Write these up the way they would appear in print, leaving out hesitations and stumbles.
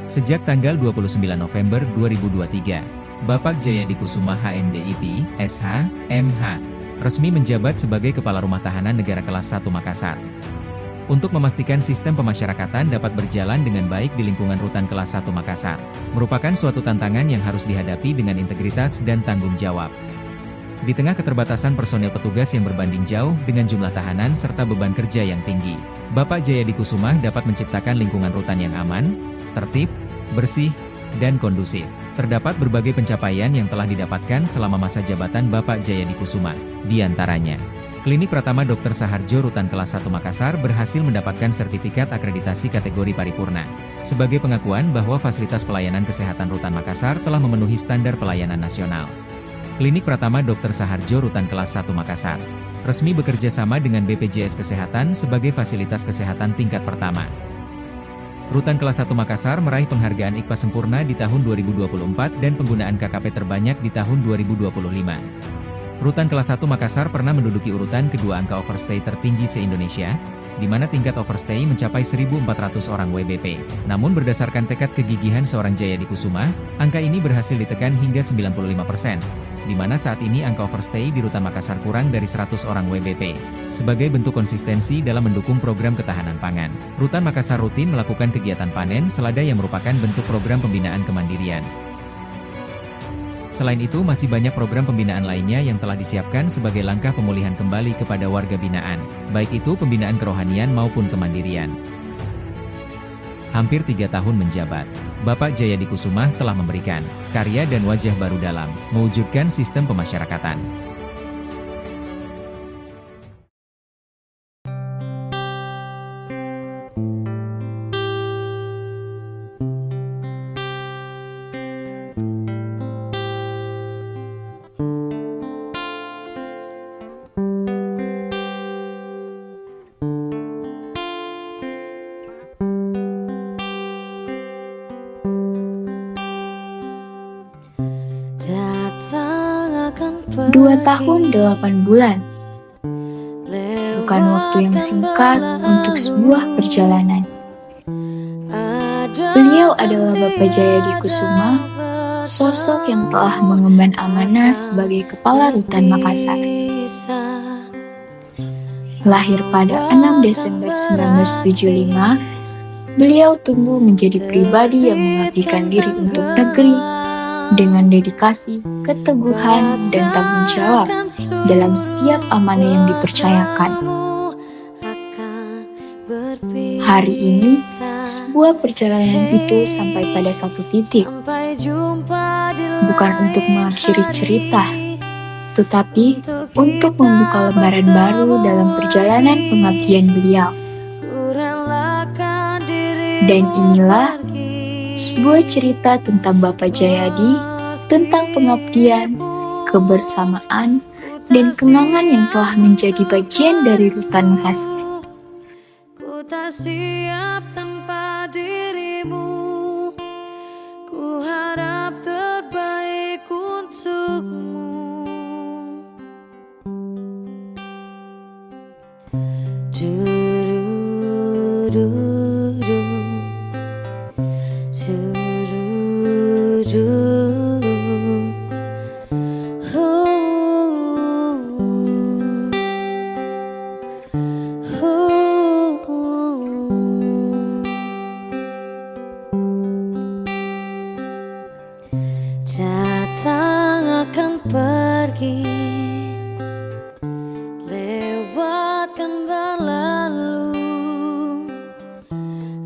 Sejak tanggal 29 November 2023, Bapak Jayadi Kusuma HMDIP, SH, MH, resmi menjabat sebagai Kepala Rumah Tahanan Negara Kelas 1 Makassar. Untuk memastikan sistem pemasyarakatan dapat berjalan dengan baik di lingkungan Rutan Kelas 1 Makassar, merupakan suatu tantangan yang harus dihadapi dengan integritas dan tanggung jawab. Di tengah keterbatasan personel petugas yang berbanding jauh dengan jumlah tahanan serta beban kerja yang tinggi, Bapak Jayadi Kusuma dapat menciptakan lingkungan rutan yang aman, tertib, bersih, dan kondusif. Terdapat berbagai pencapaian yang telah didapatkan selama masa jabatan Bapak Jayadi Kusuma, di antaranya Klinik Pratama Dr. Saharjo Rutan Kelas 1 Makassar berhasil mendapatkan sertifikat akreditasi kategori paripurna, sebagai pengakuan bahwa fasilitas pelayanan kesehatan Rutan Makassar telah memenuhi standar pelayanan nasional. Klinik Pratama Dr. Saharjo Rutan Kelas 1 Makassar resmi bekerja sama dengan BPJS Kesehatan sebagai fasilitas kesehatan tingkat pertama. Rutan Kelas 1 Makassar meraih penghargaan IKPA Sempurna di tahun 2024 dan penggunaan KKP terbanyak di tahun 2025. Rutan Kelas 1 Makassar pernah menduduki urutan kedua angka overstay tertinggi se-Indonesia, di mana tingkat overstay mencapai 1.400 orang WBP. Namun berdasarkan tekad kegigihan seorang Jayadi Kusuma, angka ini berhasil ditekan hingga 95%, di mana saat ini angka overstay di Rutan Makassar kurang dari 100 orang WBP. Sebagai bentuk konsistensi dalam mendukung program ketahanan pangan, Rutan Makassar rutin melakukan kegiatan panen selada yang merupakan bentuk program pembinaan kemandirian. Selain itu masih banyak program pembinaan lainnya yang telah disiapkan sebagai langkah pemulihan kembali kepada warga binaan, baik itu pembinaan kerohanian maupun kemandirian. Hampir 3 tahun menjabat, Bapak Jayadi Kusuma telah memberikan karya dan wajah baru dalam mewujudkan sistem pemasyarakatan. Dua tahun 8 bulan, bukan waktu yang singkat untuk sebuah perjalanan. Beliau adalah Bapak Jayadi Kusuma, sosok yang telah mengemban amanah sebagai Kepala Rutan Makassar. Lahir pada 6 Desember 1975, beliau tumbuh menjadi pribadi yang mengabdikan diri untuk negeri dengan dedikasi, keteguhan, dan tanggung jawab dalam setiap amanah yang dipercayakan. Hari ini, sebuah perjalanan itu sampai pada satu titik, bukan untuk mengakhiri cerita, tetapi untuk membuka lembaran baru dalam perjalanan pengabdian beliau. Dan inilah sebuah cerita tentang Bapak Jayadi, tentang pengabdian, kebersamaan, dan kenangan yang telah menjadi bagian dari Rutan Makassar. Ku tak siap tanpa dirimu, ku harap terbaik untukmu. Datang akan pergi, lewatkan berlalu,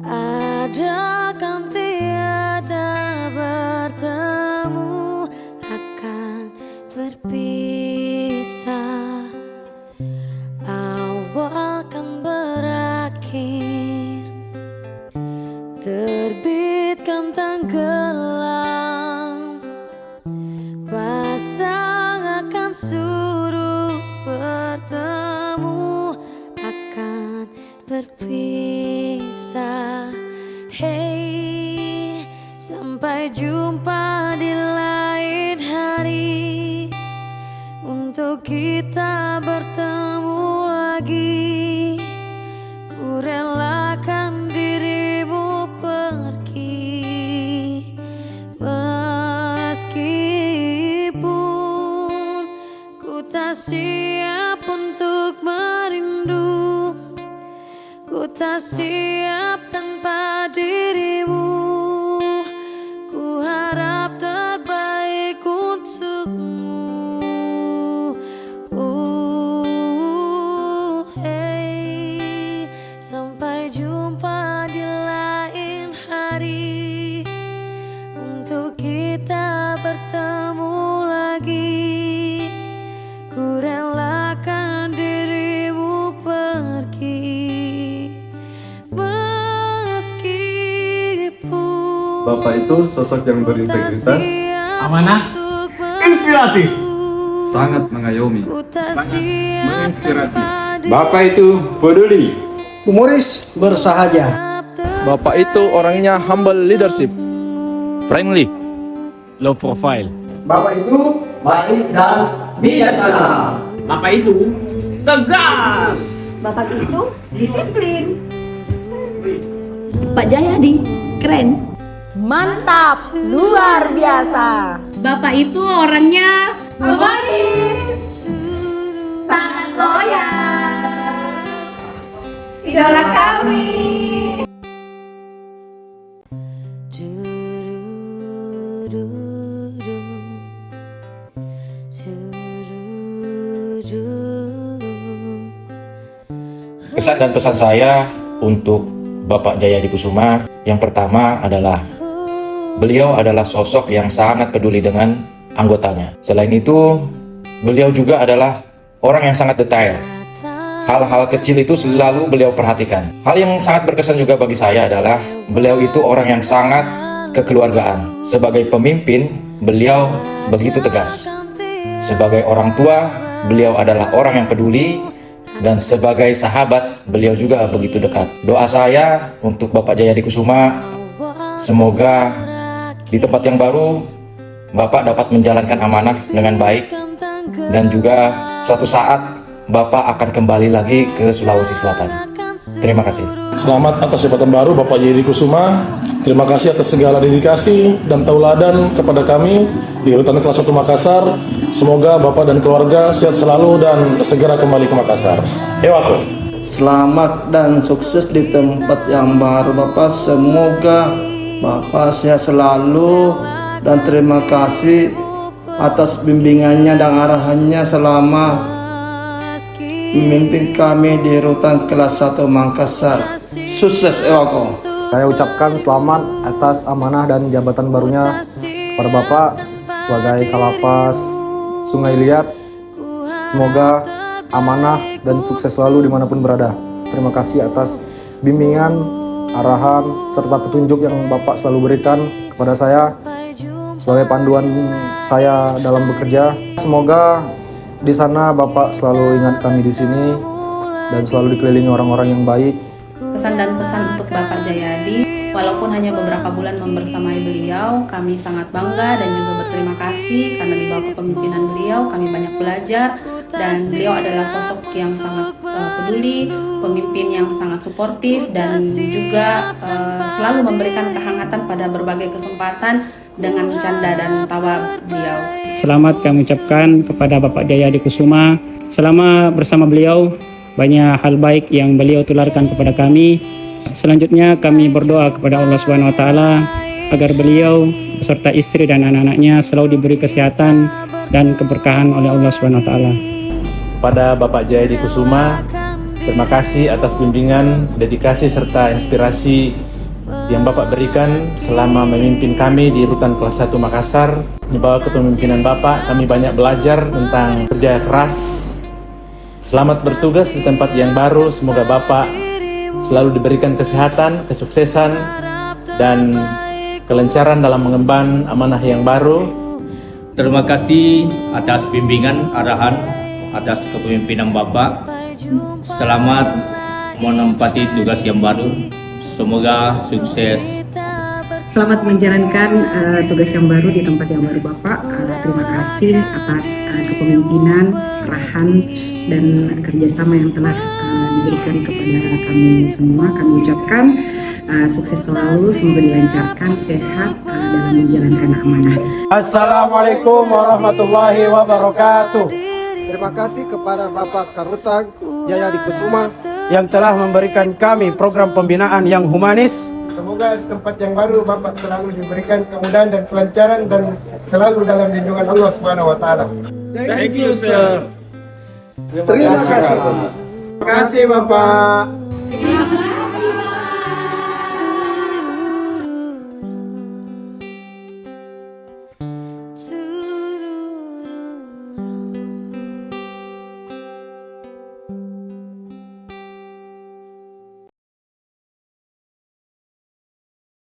ada kan tiada bertemu, akan berpisah, awal kan berakhir, terbitkan tenggelam, pasang akan suruh bertemu, akan berpisah. Hey, sampai jumpa di lain hari, untuk kita bertemu lagi. Ku relakan dirimu pergi. Ku tak siap tanpa dirimu. Ku harap terbaik untukmu. Hey, sampai jumpa di lain hari, untuk kita bertemu lagi. Ku relakan dirimu pergi, meskipun Bapak itu sosok yang berintegritas, amanah, inspiratif, sangat mengayomi, menginspirasi. Bapak itu peduli, humoris, bersahaja. Bapak itu orangnya humble leadership, friendly, low profile. Bapak itu baik dan bijaksana. Bapak itu tegas. Bapak itu disiplin. Pak Jayadi keren. Mantap, luar biasa. Bapak itu orangnya humoris, sangat loyal, idola kami. kesan dan pesan saya untuk Bapak Jayadi Kusuma yang pertama adalah beliau adalah sosok yang sangat peduli dengan anggotanya. Selain itu, beliau juga adalah orang yang sangat detail. Hal-hal kecil itu selalu beliau perhatikan. Hal yang sangat berkesan juga bagi saya adalah beliau itu orang yang sangat kekeluargaan. Sebagai pemimpin, beliau begitu tegas. Sebagai orang tua, beliau adalah orang yang peduli. Dan sebagai sahabat, beliau juga begitu dekat. Doa saya untuk Bapak Jayadi Kusuma, semoga di tempat yang baru, Bapak dapat menjalankan amanah dengan baik. Dan juga suatu saat, Bapak akan kembali lagi ke Sulawesi Selatan. Terima kasih. Selamat atas jabatan baru Bapak Jayadi Kusuma. Terima kasih atas segala dedikasi dan tauladan kepada kami di Rutan Kelas 1 Makassar. Semoga Bapak dan keluarga sehat selalu dan segera kembali ke Makassar. Ewako. Selamat dan sukses di tempat yang baru Bapak. Semoga Bapak sehat selalu dan terima kasih atas bimbingannya dan arahannya selama memimpin kami di Rutan Kelas 1 Makassar. Sukses Ewako. Saya ucapkan selamat atas amanah dan jabatan barunya kepada Bapak sebagai Kalapas Sungai Liat. Semoga amanah dan sukses selalu dimanapun berada. Terima kasih atas bimbingan, arahan, serta petunjuk yang Bapak selalu berikan kepada saya sebagai panduan saya dalam bekerja. Semoga di sana Bapak selalu ingat kami di sini dan selalu dikelilingi orang-orang yang baik. Pesan dan pesan untuk Bapak Jayadi, walaupun hanya beberapa bulan membersamai beliau, kami sangat bangga dan juga berterima kasih karena di bawah kepemimpinan beliau kami banyak belajar dan beliau adalah sosok yang sangat peduli, pemimpin yang sangat suportif dan juga selalu memberikan kehangatan pada berbagai kesempatan dengan canda dan tawa beliau. Selamat kami ucapkan kepada Bapak Jayadi Kusuma. Selama bersama beliau, banyak hal baik yang beliau tularkan kepada kami. Selanjutnya kami berdoa kepada Allah Subhanahu wa taala agar beliau beserta istri dan anak-anaknya selalu diberi kesehatan dan keberkahan oleh Allah Subhanahu wa taala. Pada Bapak Jayadi Kusuma, terima kasih atas bimbingan, dedikasi serta inspirasi yang Bapak berikan selama memimpin kami di Rutan Kelas 1 Makassar. Di bawah kepemimpinan Bapak, kami banyak belajar tentang kerja keras. Selamat bertugas di tempat yang baru. Semoga Bapak selalu diberikan kesehatan, kesuksesan, dan kelancaran dalam mengemban amanah yang baru. Terima kasih atas bimbingan, arahan, atas kepemimpinan Bapak. Selamat menempati tugas yang baru. Semoga sukses. Selamat menjalankan tugas yang baru di tempat yang baru Bapak. Terima kasih atas kepemimpinan, arahan, dan kerjasama yang telah diberikan kepada kami semua. Kami ucapkan sukses selalu, semoga dilancarkan, sehat dalam menjalankan amanah. Assalamualaikum warahmatullahi wabarakatuh. Terima kasih kepada Bapak Karutan Jayadi Kusuma yang telah memberikan kami program pembinaan yang humanis. Semoga di tempat yang baru Bapak selalu diberikan kemudahan dan kelancaran dan selalu dalam lindungan Allah Subhanahu wa taala. Thank you, sir. Terima kasih. Terima kasih Bapak.